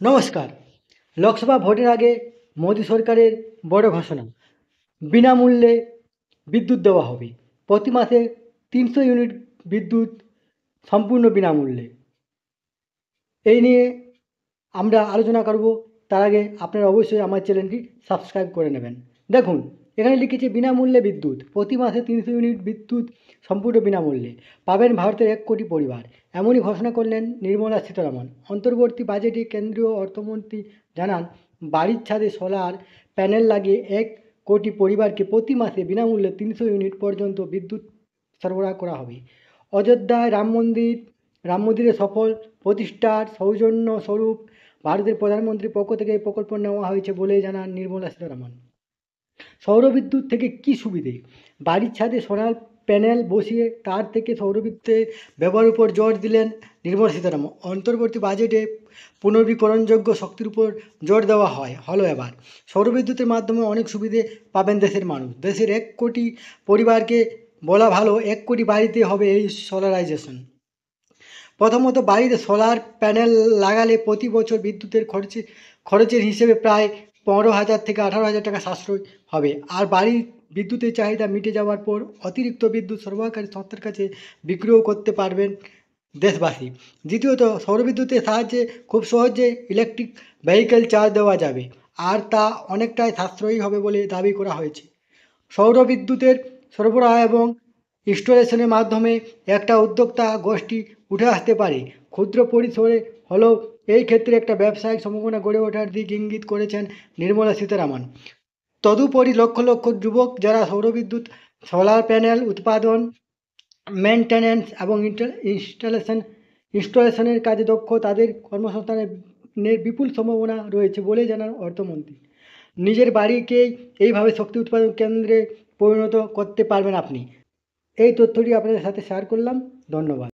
নমস্কার। লোকসভা ভোটের আগে মোদী সরকারের বড় ঘোষণা, বিনামূল্যে বিদ্যুৎ দেওয়া হবে। প্রতি মাসে ৩০০ ইউনিট বিদ্যুৎ সম্পূর্ণ বিনামূল্যে। এই নিয়ে আমরা আলোচনা করব। তার আগে আপনারা অবশ্যই আমার চ্যানেলটি সাবস্ক্রাইব করে নেবেন। দেখুন, এখানে লিখেছে বিনামূল্যে বিদ্যুৎ, প্রতি মাসে ৩০০ ইউনিট বিদ্যুৎ সম্পূর্ণ বিনামূল্যে পাবেন ভারতের ১ কোটি পরিবার। এমনই ঘোষণা করলেন নির্মলা সীতারামন। অন্তর্বর্তী বাজেটে কেন্দ্রীয় অর্থমন্ত্রী জানান, বাড়ির ছাদে সোলার প্যানেল লাগিয়ে ১ কোটি পরিবারকে প্রতি মাসে বিনামূল্যে ৩০০ ইউনিট পর্যন্ত বিদ্যুৎ সরবরাহ করা হবে। অযোধ্যায় রাম মন্দিরের সফল প্রতিষ্ঠার সৌজন্য স্বরূপ ভারতের প্রধানমন্ত্রীর পক্ষ থেকে এই প্রকল্প নেওয়া হয়েছে বলে জানান নির্মলা সীতারামন। সৌরবিদ্যুৎ থেকে কী সুবিধে? বাড়ির ছাদে সোলার প্যানেল বসিয়ে তার থেকে সৌরবিদ্যুতের ব্যবহারের উপর জোর দিলেন নির্মলা সীতারামন। অন্তর্বর্তী বাজেটে পুনর্বীকরণযোগ্য শক্তির উপর জোর দেওয়া হলো এবার। সৌরবিদ্যুতের মাধ্যমে অনেক সুবিধে পাবেন দেশের মানুষ। দেশের ১ কোটি পরিবারকে বলা ভালো, ১ কোটি বাড়িতে হবে এই সোলারাইজেশন। প্রথমত, বাড়িতে সোলার প্যানেল লাগালে প্রতি বছর বিদ্যুতের খরচের হিসেবে প্রায় ১৫,০০০ থেকে ১৮,০০০ টাকা সাশ্রয় হবে। আর বাড়ির বিদ্যুতের চাহিদা মিটে যাওয়ার পর অতিরিক্ত বিদ্যুৎ সরবরাহকারী সংস্থার কাছে বিক্রিও করতে পারবেন দেশবাসী। দ্বিতীয়ত, সৌরবিদ্যুতের সাহায্যে খুব সহজে ইলেকট্রিক ভেহিকেল চার্জ দেওয়া যাবে, আর তা অনেকটাই সাশ্রয়ী হবে বলে দাবি করা হয়েছে। সৌরবিদ্যুতের সরবরাহ এবং ইনস্টলেশনের মাধ্যমে একটা উদ্যোক্তা গোষ্ঠী উঠে আসতে পারে। ক্ষুদ্র পরিসরে হলেও এই ক্ষেত্রে একটা ব্যবসায়িক সম্ভাবনা গড়ে ওঠার দিক ইঙ্গিত করেছেন নির্মলা সীতারামন। তদুপরি লক্ষ লক্ষ যুবক যারা সোলার প্যানেল উৎপাদন, মেনটেন্যান্স এবং ইনস্টলেশনের কাজে দক্ষ, তাদের কর্মসংস্থানের বিপুল সম্ভাবনা রয়েছে বলে জানান অর্থমন্ত্রী। নিজের বাড়িকেই এইভাবে শক্তি উৎপাদন কেন্দ্রে পরিণত করতে পারবেন আপনি। এই তথ্যটি আপনাদের সাথে শেয়ার করলাম। ধন্যবাদ।